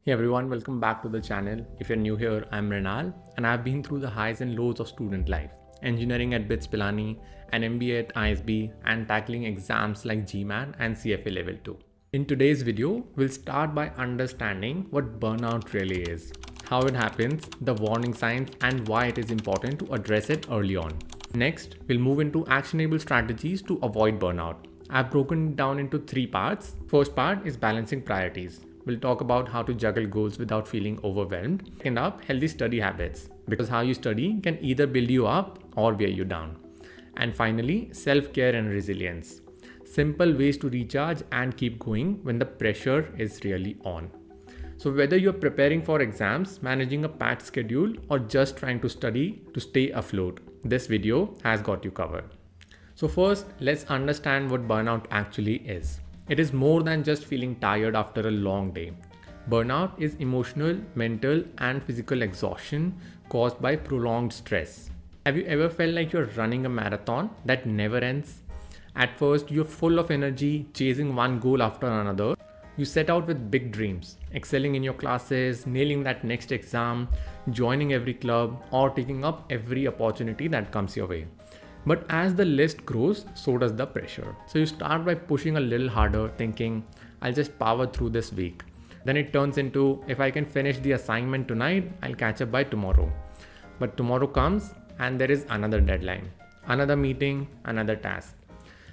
Hey everyone, welcome back to the channel. If you're new here, I'm Renal and I've been through the highs and lows of student life, engineering at Pilani, an MBA at ISB, and tackling exams like GMAT and CFA Level 2. In today's video, we'll start by understanding what burnout really is, how it happens, the warning signs, and why it is important to address it early on. Next, we'll move into actionable strategies to avoid burnout. I've broken it down into three parts. First part is balancing priorities. We'll talk about how to juggle goals without feeling overwhelmed. Second up, healthy study habits, because how you study can either build you up or wear you down. And finally, self-care and resilience. Simple ways to recharge and keep going when the pressure is really on. So whether you're preparing for exams, managing a packed schedule, or just trying to study to stay afloat, this video has got you covered. So first, let's understand what burnout actually is. It is more than just feeling tired after a long day. Burnout is emotional, mental, and physical exhaustion caused by prolonged stress. Have you ever felt like you're running a marathon that never ends? At first, you're full of energy, chasing one goal after another. You set out with big dreams, excelling in your classes, nailing that next exam, joining every club, or taking up every opportunity that comes your way. But as the list grows, so does the pressure. So you start by pushing a little harder, thinking, I'll just power through this week. Then it turns into, if I can finish the assignment tonight, I'll catch up by tomorrow. But tomorrow comes and there is another deadline, another meeting, another task.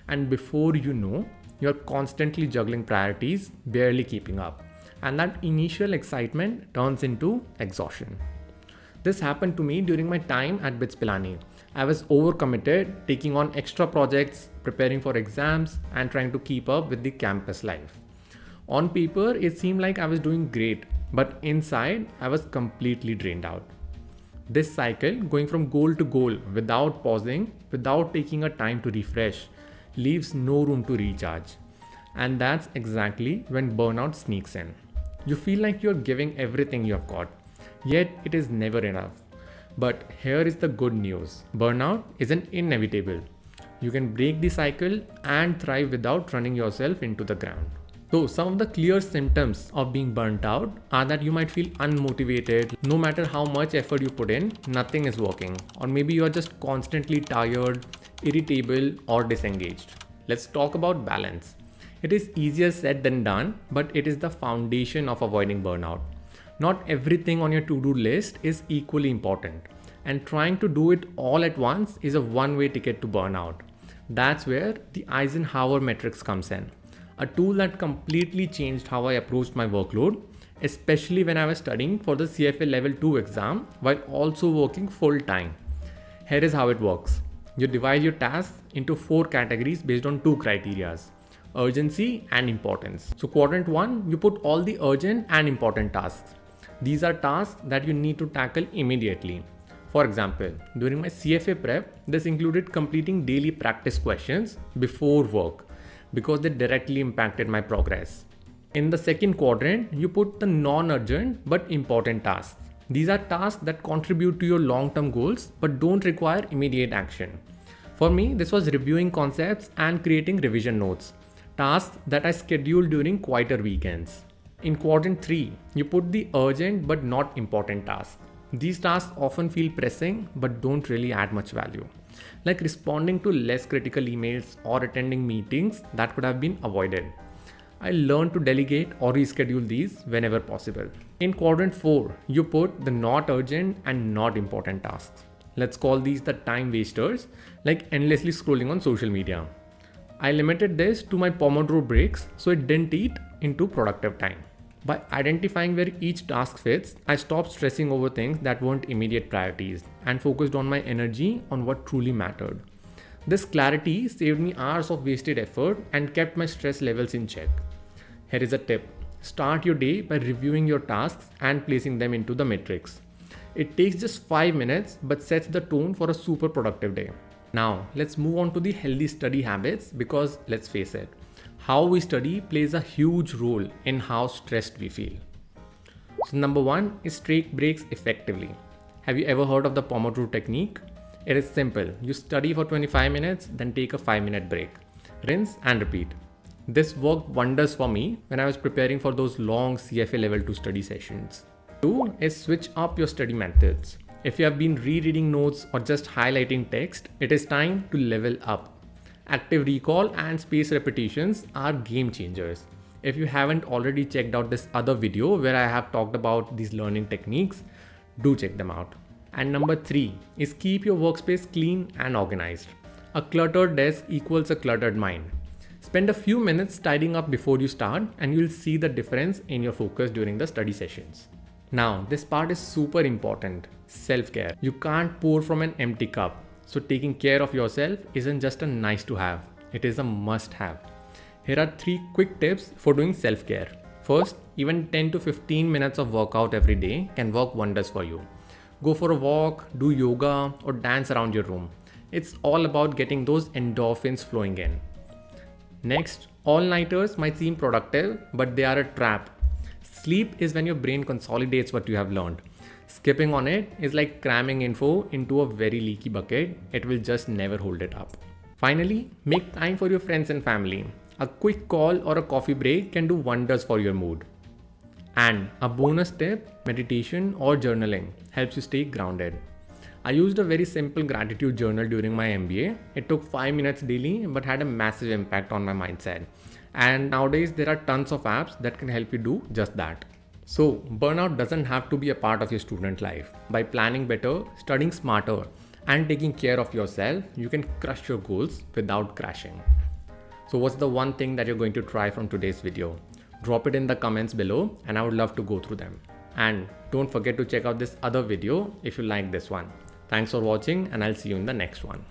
And before you know, you're constantly juggling priorities, barely keeping up. And that initial excitement turns into exhaustion. This happened to me during my time at Pilani. I was overcommitted, taking on extra projects, preparing for exams, and trying to keep up with the campus life. On paper, it seemed like I was doing great, but inside, I was completely drained out. This cycle, going from goal to goal without pausing, without taking a time to refresh, leaves no room to recharge. And that's exactly when burnout sneaks in. You feel like you're giving everything you've got, yet it is never enough. But here is the good news. Burnout isn't inevitable. You can break the cycle and thrive without running yourself into the ground. So some of the clear symptoms of being burnt out are that you might feel unmotivated. No matter how much effort you put in, nothing is working. Or maybe you are just constantly tired, irritable, or disengaged. Let's talk about balance. It is easier said than done, but it is the foundation of avoiding burnout. Not everything on your to-do list is equally important, and trying to do it all at once is a one-way ticket to burnout. That's where the Eisenhower Matrix comes in, a tool that completely changed how I approached my workload, especially when I was studying for the CFA Level 2 exam while also working full-time. Here is how it works. You divide your tasks into 4 categories based on 2 criteria: urgency and importance. So quadrant 1, you put all the urgent and important tasks. These are tasks that you need to tackle immediately. For example, during my CFA prep, this included completing daily practice questions before work because they directly impacted my progress. In the second quadrant, you put the non-urgent but important tasks. These are tasks that contribute to your long-term goals but don't require immediate action. For me, this was reviewing concepts and creating revision notes, tasks that I scheduled during quieter weekends. In quadrant 3, you put the urgent but not important tasks. These tasks often feel pressing but don't really add much value, like responding to less critical emails or attending meetings that could have been avoided. I learned to delegate or reschedule these whenever possible. In quadrant 4, you put the not urgent and not important tasks. Let's call these the time wasters, like endlessly scrolling on social media. I limited this to my Pomodoro breaks so it didn't eat into productive time. By identifying where each task fits, I stopped stressing over things that weren't immediate priorities and focused on my energy on what truly mattered. This clarity saved me hours of wasted effort and kept my stress levels in check. Here is a tip. Start your day by reviewing your tasks and placing them into the matrix. It takes just 5 minutes but sets the tone for a super productive day. Now, let's move on to the healthy study habits because let's face it, how we study plays a huge role in how stressed we feel. So number 1 is take breaks effectively. Have you ever heard of the Pomodoro Technique? It is simple. You study for 25 minutes, then take a 5-minute break. Rinse and repeat. This worked wonders for me when I was preparing for those long CFA level 2 study sessions. 2 is switch up your study methods. If you have been rereading notes or just highlighting text, it is time to level up. Active recall and spaced repetitions are game changers. If you haven't already checked out this other video where I have talked about these learning techniques, do check them out. And number 3 is keep your workspace clean and organized. A cluttered desk equals a cluttered mind. Spend a few minutes tidying up before you start and you'll see the difference in your focus during the study sessions. Now, this part is super important. Self-care. You can't pour from an empty cup. So taking care of yourself isn't just a nice to have. It is a must have. Here are 3 quick tips for doing self-care. First, even 10 to 15 minutes of workout every day can work wonders for you. Go for a walk, do yoga, or dance around your room. It's all about getting those endorphins flowing in. Next, all-nighters might seem productive, but they are a trap. Sleep is when your brain consolidates what you have learned. Skipping on it is like cramming info into a very leaky bucket. It will just never hold it up. Finally, make time for your friends and family. A quick call or a coffee break can do wonders for your mood. And a bonus tip, meditation or journaling helps you stay grounded. I used a very simple gratitude journal during my MBA. It took 5 minutes daily but had a massive impact on my mindset. And nowadays there are tons of apps that can help you do just that. So burnout doesn't have to be a part of your student life. By planning better, studying smarter, and taking care of yourself, you can crush your goals without crashing. So what's the one thing that you're going to try from today's video? Drop it in the comments below and I would love to go through them. And don't forget to check out this other video if you like this one. Thanks for watching and I'll see you in the next one.